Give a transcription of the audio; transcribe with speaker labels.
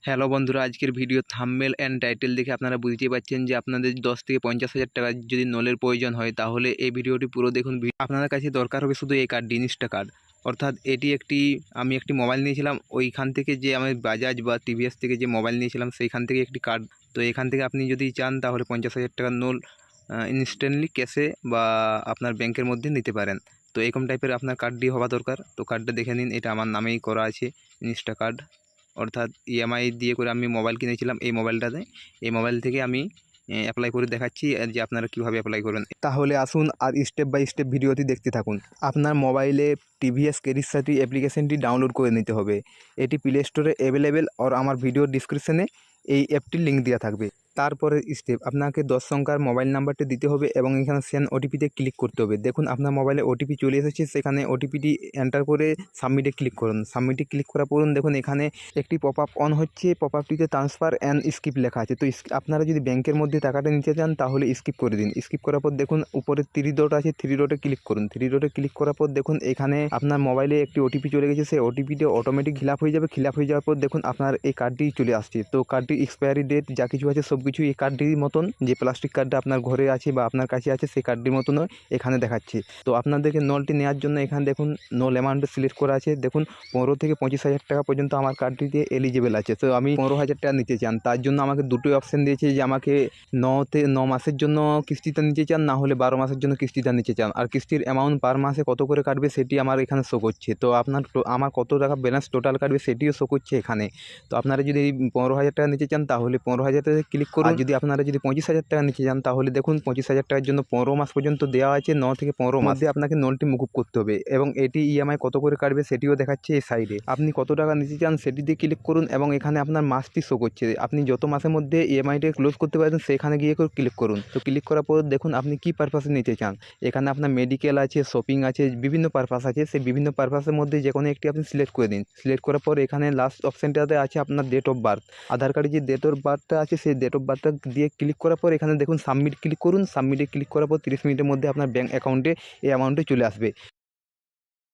Speaker 1: Hello বন্ধুরা, আজকের video thumbnail and title দেখে আপনারা বুঝতেই পারছেন যে আপনাদের 10 থেকে 50,000 টাকা যদি নোলের প্রয়োজন হয় তাহলে এই ভিডিওটি পুরো দেখুন। আপনাদের কাছে দরকার হবে শুধু এই কার্ড, ইনস্টা কার্ড। অর্থাৎ আমি একটি মোবাইল নিয়েছিলাম, ওইখান থেকে যে আমি বাজাজ বা টিভিএস থেকে যে মোবাইল নিয়েছিলাম সেইখান থেকে একটি কার্ড। তো এখান থেকে আপনি যদি চান তাহলে 50,000 টাকার নোল ইনস্ট্যান্টলি ক্যাশে বা আপনার ব্যাংকের মধ্যে নিতে পারেন। তো এরকম টাইপের আপনার কার্ডটি হওয়া দরকার। তো কার্ডটা দেখে নিন, এটা আমার নামেই করা আছে, ইনস্টা কার্ড। অর্থাৎ ইএমআই দিয়ে করে আমি মোবাইল কিনেছিলাম এই মোবাইলটাতে। এই মোবাইল থেকে আমি অ্যাপ্লাই করে দেখাচ্ছি যে আপনারা কীভাবে অ্যাপ্লাই করবেন। তাহলে আসুন আর স্টেপ বাই স্টেপ ভিডিওটি দেখতে থাকুন। আপনার মোবাইলে টিভিএস ক্রেডিট সাথী অ্যাপ্লিকেশনটি ডাউনলোড করে নিতে হবে। এটি প্লে স্টোরে অ্যাভেলেবেল, আর আমার ভিডিওর ডিসক্রিপশনে এই অ্যাপটির লিঙ্ক দেওয়া থাকবে। তারপরে স্টেপ, আপনাকে 10 সংখ্যার মোবাইল নাম্বারটি দিতে হবে এবং এখানে সেন্ড ওটিপিতে ক্লিক করতে হবে। দেখুন আপনার মোবাইলে ওটিপি চলে এসেছে, সেখানে ওটিপিটি এন্টার করে সাবমিটে ক্লিক করুন। সাবমিটে ক্লিক করার পর দেখুন এখানে একটি পপ আপ অন হচ্ছে, পপ আপটিতে ট্রান্সফার অ্যান্ড স্কিপ লেখা আছে। তো আপনারা যদি ব্যাংকের মধ্যে টাকাটা নিতে চান তাহলে স্কিপ করে দিন। স্কিপ করার পর দেখুন উপরে 3 ডট আছে, 3 ডটে ক্লিক করুন। 3 ডটে ক্লিক করার পর দেখুন এখানে আপনার মোবাইলে একটি ওটিপি চলে গেছে, সেই ওটিপিটা অটোমেটিক ফিল আপ হয়ে যাবে। ফিল আপ হয়ে যাওয়ার পর দেখুন আপনার এই কার্ডটি চলে আসছে। তো কার্ডটির এক্সপায়ারি ডেট যা কিছু আছে সব কিছু এই কার্ডটির মতন, যে প্লাস্টিক কার্ডটা আপনার ঘরে আছে বা আপনার কাছে আছে সেই কার্ডটির মতনও এখানে দেখাচ্ছে। তো আপনাদেরকে নলটি নেওয়ার জন্য এখানে দেখুন নোল অ্যামাউন্ট সিলেক্ট করা আছে। দেখুন 15 থেকে 25,000 টাকা পর্যন্ত আমার কার্ডটিতে এলিজিবল আছে। তো আমি 15,000 টাকা নিতে চান, তার জন্য আমাকে দুটোই অপশান দিয়েছে যে আমাকে 9 মাসের জন্য কিস্তিটা নিতে চান, না হলে 12 মাসের জন্য কিস্তিটা নিতে চান। আর কিস্তির অ্যামাউন্ট পার মাসে কত করে কাটবে সেটি আমার এখানে শো করছে। তো আমার কত টাকা ব্যালেন্স টোটাল কাটবে সেটিও শো করছে এখানে। তো আপনারা যদি 15,000 টাকা নিতে চান তাহলে 15,000 টাকা ক্লিক করুন। আর যদি আপনারা 25,000 টাকা নিতে চান তাহলে দেখুন 25,000 টাকার জন্য 15 মাস পর্যন্ত দেওয়া আছে। 9 থেকে 15 মাসে আপনাকে নোলটি মুকুব করতে হবে এবং এটি ইএমআই কত করে কাটবে সেটিও দেখাচ্ছে এই সাইডে। আপনি কত টাকা নিতে চান সেটিতে ক্লিক করুন এবং এখানে আপনার মাসটি শো করছে। আপনি যত মাসের মধ্যে ইএমআইটা ক্লোজ করতে পারেন সেখানে গিয়ে ক্লিক করুন। তো ক্লিক করার পর দেখুন আপনি কী পারপাসে নিতে চান। এখানে আপনার মেডিকেল আছে, শপিং আছে, বিভিন্ন পারপাস আছে। সেই বিভিন্ন পারপাসের মধ্যে যে কোনো একটি আপনি সিলেক্ট করে দিন। সিলেক্ট করার পর এখানে লাস্ট অপশানটাতে আছে আপনার ডেট অফ বার্থ। আধার কার্ডে যে ডেট অফ বার্থটা আছে সেই ডেট অফ বার্থটা দিয়ে ক্লিক করার পর এখানে দেখুন সাবমিট ক্লিক করুন। সাবমিটে ক্লিক করার পর 30 মিনিটের মধ্যে আপনার ব্যাঙ্ক অ্যাকাউন্টে এই অ্যামাউন্টে চলে আসবে।